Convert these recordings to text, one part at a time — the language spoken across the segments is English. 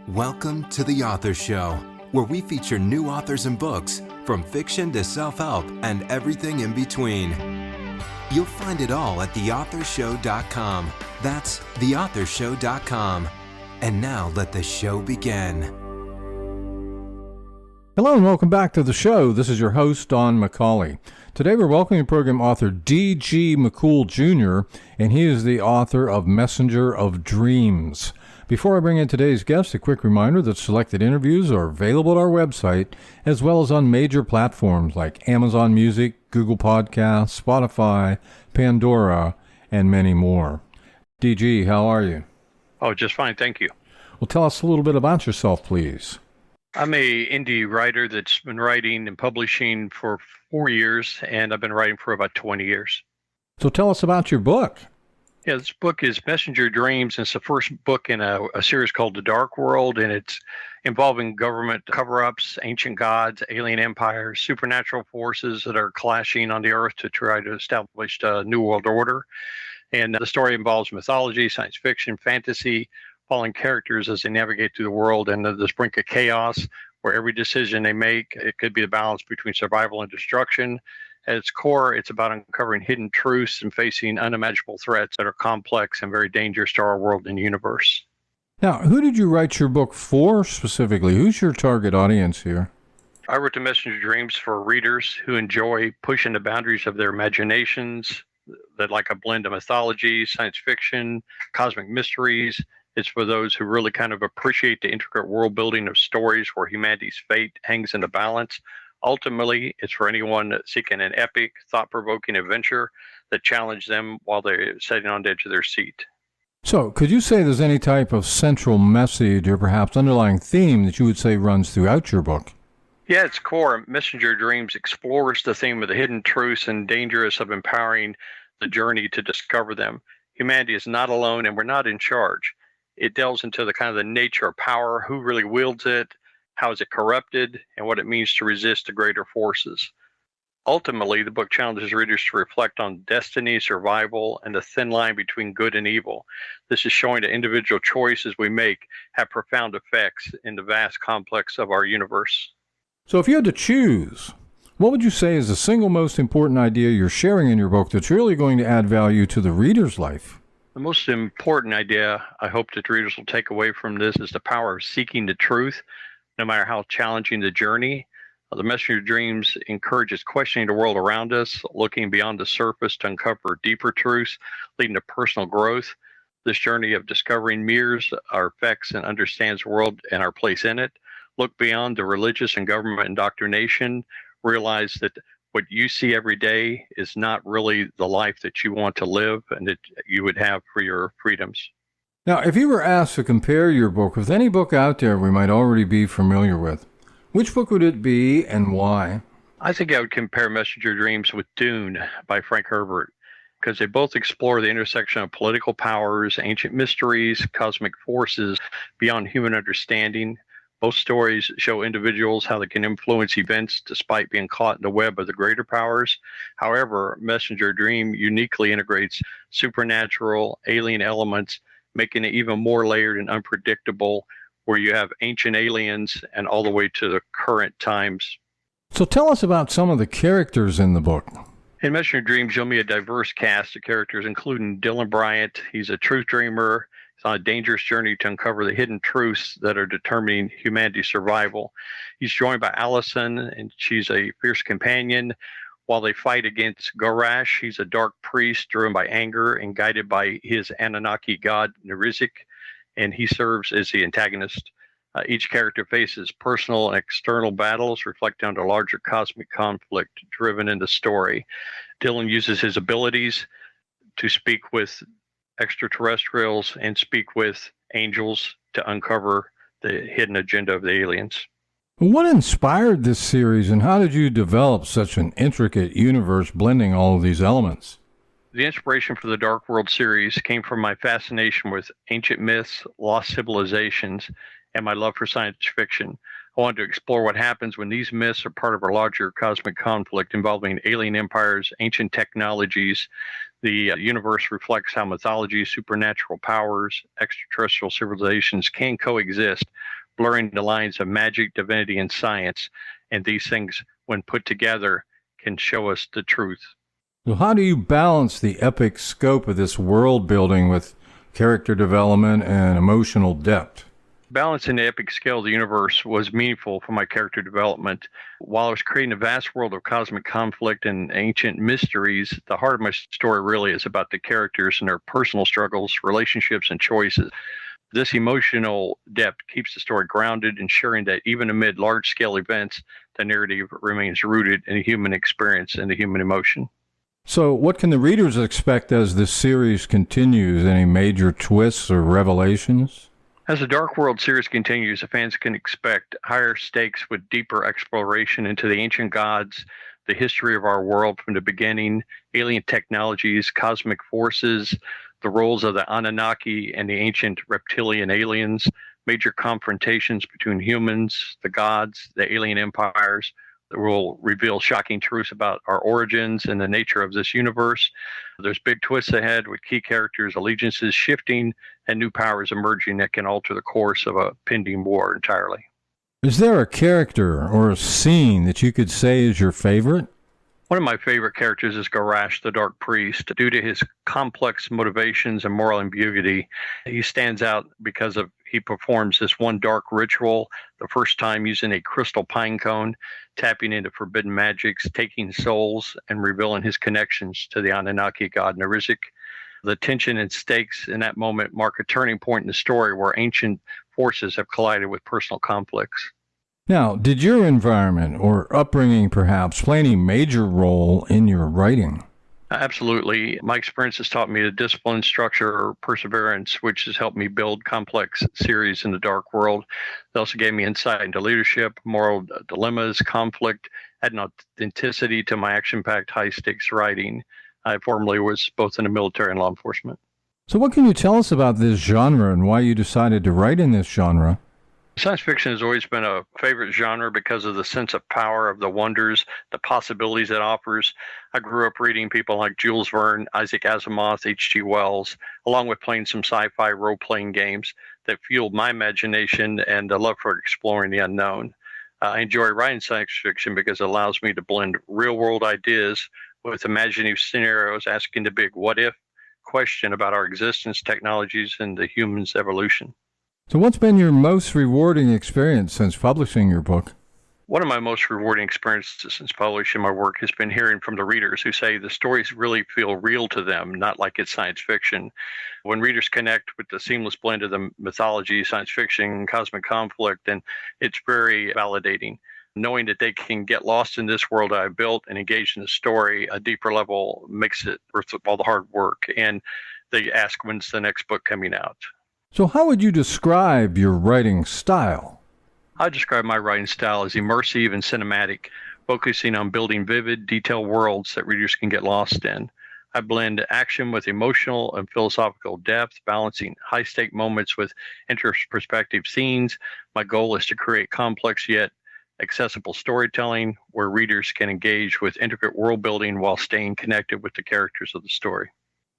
Welcome to The Author Show, where we feature new authors and books, from fiction to self-help and everything in between. You'll find it all at theauthorshow.com. That's theauthorshow.com. And now let the show begin. Hello and welcome back to the show. This is your host, Don McCauley. Today we're welcoming program author D.G. McCool Jr., and he is the author of Messenger of Dreams. Before I bring in today's guest, a quick reminder that selected interviews are available at our website, as well as on major platforms like Amazon Music, Google Podcasts, Spotify, Pandora, and many more. DG, how are you? Oh, just fine, thank you. Well, tell us a little bit about yourself, please. I'm a indie writer that's been writing and publishing for 4 years, and I've been writing for about 20 years. So tell us about your book. Yeah, this book is Messenger Dreams, and it's the first book in a series called The Dark World, and it's involving government cover-ups, ancient gods, alien empires, supernatural forces that are clashing on the earth to try to establish a new world order. And the story involves mythology, science fiction, fantasy, following characters as they navigate through the world and this brink of chaos where every decision they make, it could be the balance between survival and destruction. At its core, it's about uncovering hidden truths and facing unimaginable threats that are complex and very dangerous to our world and universe. Now, who did you write your book for specifically? Who's your target audience here? I wrote the Messenger Dreams for readers who enjoy pushing the boundaries of their imaginations, that like a blend of mythology, science fiction, cosmic mysteries. It's for those who really kind of appreciate the intricate world building of stories where humanity's fate hangs in the balance. Ultimately, it's for anyone seeking an epic, thought-provoking adventure that challenges them while they're sitting on the edge of their seat. So, could you say there's any type of central message or perhaps underlying theme that you would say runs throughout your book? Yeah, at its core, Messenger Dreams explores the theme of the hidden truths and dangers of empowering the journey to discover them. Humanity is not alone, and we're not in charge. It delves into the kind of the nature of power, who really wields it, how is it corrupted, and what it means to resist the greater forces. Ultimately, the book challenges readers to reflect on destiny, survival, and the thin line between good and evil. This is showing that individual choices we make have profound effects in the vast complex of our universe. So if you had to choose, what would you say is the single most important idea you're sharing in your book that's really going to add value to the reader's life? The most important idea I hope that readers will take away from this is the power of seeking the truth, no matter how challenging the journey. The Messenger Dreams encourages questioning the world around us, looking beyond the surface to uncover deeper truths, leading to personal growth. This journey of discovering mirrors our effects and understands the world and our place in it. Look beyond the religious and government indoctrination. Realize that what you see every day is not really the life that you want to live and that you would have for your freedoms. Now, if you were asked to compare your book with any book out there we might already be familiar with, which book would it be and why? I think I would compare Messenger Dreams with Dune by Frank Herbert, because they both explore the intersection of political powers, ancient mysteries, cosmic forces beyond human understanding. Both stories show individuals how they can influence events despite being caught in the web of the greater powers. However, Messenger Dream uniquely integrates supernatural, alien elements, making it even more layered and unpredictable, where you have ancient aliens and all the way to the current times. So tell us about some of the characters in the book. In Messenger Dreams, you'll meet a diverse cast of characters, including Dylan Bryant. He's a truth dreamer. He's on a dangerous journey to uncover the hidden truths that are determining humanity's survival. He's joined by Allison, and she's a fierce companion. While they fight against Gorash, he's a dark priest driven by anger and guided by his Anunnaki god, Nerizik, and he serves as the antagonist. Each character faces personal and external battles, reflecting on the larger cosmic conflict driven in the story. Dylan uses his abilities to speak with extraterrestrials and speak with angels to uncover the hidden agenda of the aliens. What inspired this series, and how did you develop such an intricate universe blending all of these elements? The inspiration for the Dark World series came from my fascination with ancient myths, lost civilizations, and my love for science fiction. I wanted to explore what happens when these myths are part of a larger cosmic conflict involving alien empires, ancient technologies. The universe reflects how mythology, supernatural powers, extraterrestrial civilizations can coexist, blurring the lines of magic, divinity, and science. And these things, when put together, can show us the truth. So how do you balance the epic scope of this world building with character development and emotional depth? Balancing the epic scale of the universe was meaningful for my character development. While I was creating a vast world of cosmic conflict and ancient mysteries, the heart of my story really is about the characters and their personal struggles, relationships, and choices. This emotional depth keeps the story grounded, ensuring that even amid large-scale events, the narrative remains rooted in the human experience and the human emotion. So what can the readers expect as this series continues? Any major twists or revelations? As the Dark World series continues, the fans can expect higher stakes with deeper exploration into the ancient gods, the history of our world from the beginning, alien technologies, cosmic forces, the roles of the Anunnaki and the ancient reptilian aliens, major confrontations between humans, the gods, the alien empires, that will reveal shocking truths about our origins and the nature of this universe. There's big twists ahead with key characters' allegiances shifting and new powers emerging that can alter the course of a pending war entirely. Is there a character or a scene that you could say is your favorite? One of my favorite characters is Garash, the Dark Priest. Due to his complex motivations and moral ambiguity, he stands out because he performs this one dark ritual, the first time using a crystal pine cone, tapping into forbidden magics, taking souls, and revealing his connections to the Anunnaki god Narizik. The tension and stakes in that moment mark a turning point in the story where ancient forces have collided with personal conflicts. Now, did your environment or upbringing perhaps play any major role in your writing? Absolutely. My experience has taught me the discipline, structure, perseverance, which has helped me build complex series in the Dark World. It also gave me insight into leadership, moral dilemmas, conflict, adding authenticity to my action-packed, high-stakes writing. I formerly was both in the military and law enforcement. So what can you tell us about this genre and why you decided to write in this genre? Science fiction has always been a favorite genre because of the sense of power, of the wonders, the possibilities it offers. I grew up reading people like Jules Verne, Isaac Asimov, H.G. Wells, along with playing some sci-fi role-playing games that fueled my imagination and a love for exploring the unknown. I enjoy writing science fiction because it allows me to blend real-world ideas with imaginative scenarios, asking the big what-if question about our existence, technologies, and the human's evolution. So what's been your most rewarding experience since publishing your book? One of my most rewarding experiences since publishing my work has been hearing from the readers who say the stories really feel real to them, not like it's science fiction. When readers connect with the seamless blend of the mythology, science fiction, cosmic conflict, then it's very validating. Knowing that they can get lost in this world I built and engage in the story, a deeper level makes it worth all the hard work. And they ask, when's the next book coming out? So how would you describe your writing style? I describe my writing style as immersive and cinematic, focusing on building vivid, detailed worlds that readers can get lost in. I blend action with emotional and philosophical depth, balancing high-stake moments with introspective scenes. My goal is to create complex yet accessible storytelling where readers can engage with intricate world building while staying connected with the characters of the story.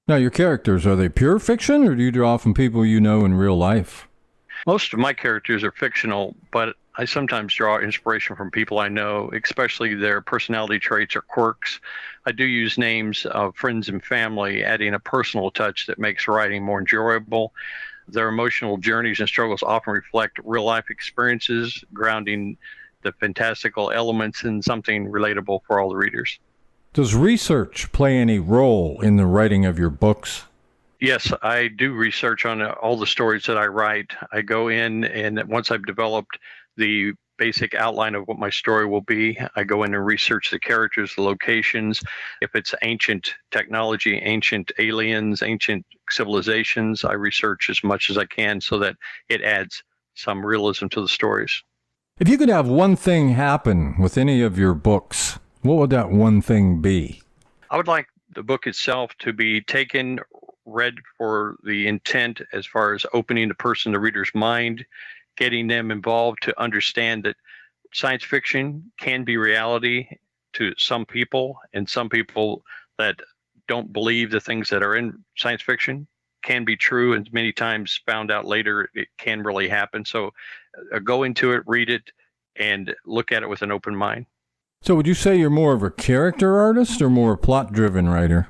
Now, your characters, are they pure fiction, or do you draw from people you know in real life? Most of my characters are fictional, but I sometimes draw inspiration from people I know, especially their personality traits or quirks. I do use names of friends and family, adding a personal touch that makes writing more enjoyable. Their emotional journeys and struggles often reflect real-life experiences, grounding the fantastical elements in something relatable for all the readers. Does research play any role in the writing of your books? Yes, I do research on all the stories that I write. I go in, and once I've developed the basic outline of what my story will be, I go in and research the characters, the locations. If it's ancient technology, ancient aliens, ancient civilizations, I research as much as I can so that it adds some realism to the stories. If you could have one thing happen with any of your books, what would that one thing be? I would like the book itself to be taken, read for the intent as far as opening the reader's mind, getting them involved to understand that science fiction can be reality to some people, and some people that don't believe the things that are in science fiction can be true, and many times found out later it can really happen. So go into it, read it, and look at it with an open mind. So would you say you're more of a character artist or more a plot-driven writer?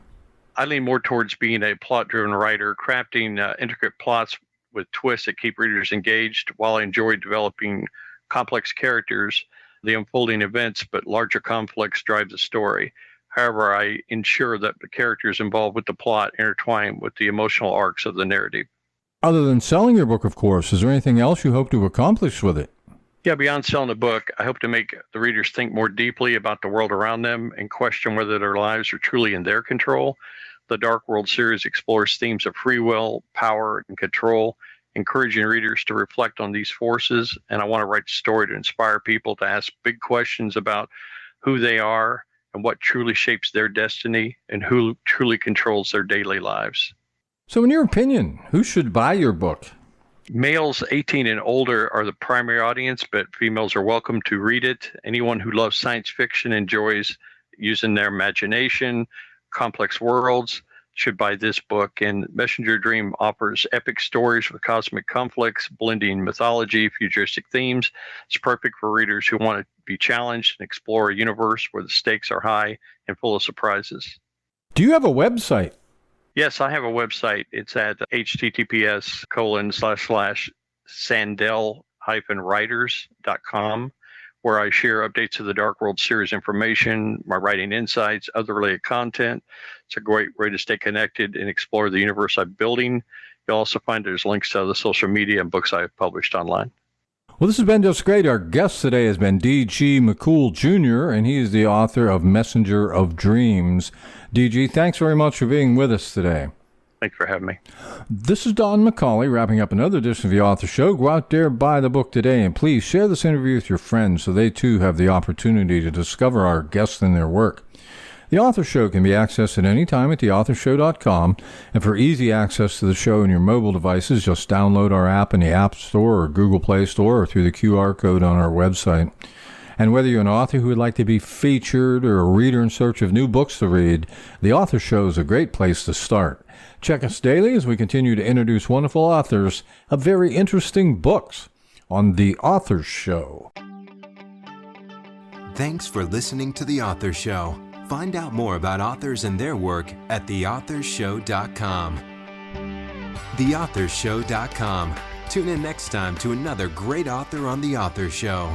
I lean more towards being a plot-driven writer, crafting intricate plots with twists that keep readers engaged. While I enjoy developing complex characters, the unfolding events, but larger conflicts drive the story. However, I ensure that the characters involved with the plot intertwine with the emotional arcs of the narrative. Other than selling your book, of course, is there anything else you hope to accomplish with it? Yeah, beyond selling the book, I hope to make the readers think more deeply about the world around them and question whether their lives are truly in their control. The Dark World series explores themes of free will, power, and control, encouraging readers to reflect on these forces. And I want to write a story to inspire people to ask big questions about who they are and what truly shapes their destiny and who truly controls their daily lives. So in your opinion, who should buy your book? Males 18 and older are the primary audience, but females are welcome to read it. Anyone who loves science fiction, enjoys using their imagination, complex worlds, should buy this book. And Messenger Dream offers epic stories with cosmic conflicts, blending mythology, futuristic themes. It's perfect for readers who want to be challenged and explore a universe where the stakes are high and full of surprises. Do you have a website? Yes, I have a website. It's at https://sandel-writers.com, where I share updates of the Dark World series information, my writing insights, other related content. It's a great way to stay connected and explore the universe I'm building. You'll also find there's links to other social media and books I've published online. Well, this has been just great. Our guest today has been D.G. McCool, Jr., and he is the author of Messenger of Dreams. D.G., thanks very much for being with us today. Thanks for having me. This is Don McCauley, wrapping up another edition of The Author Show. Go out there, buy the book today, and please share this interview with your friends so they too have the opportunity to discover our guests and their work. The Author Show can be accessed at any time at theauthorshow.com, and for easy access to the show on your mobile devices, just download our app in the App Store or Google Play Store or through the QR code on our website. And whether you're an author who would like to be featured or a reader in search of new books to read, The Author Show is a great place to start. Check us daily as we continue to introduce wonderful authors of very interesting books on The Author Show. Thanks for listening to The Author Show. Find out more about authors and their work at theauthorshow.com. Theauthorshow.com. Tune in next time to another great author on The Author Show.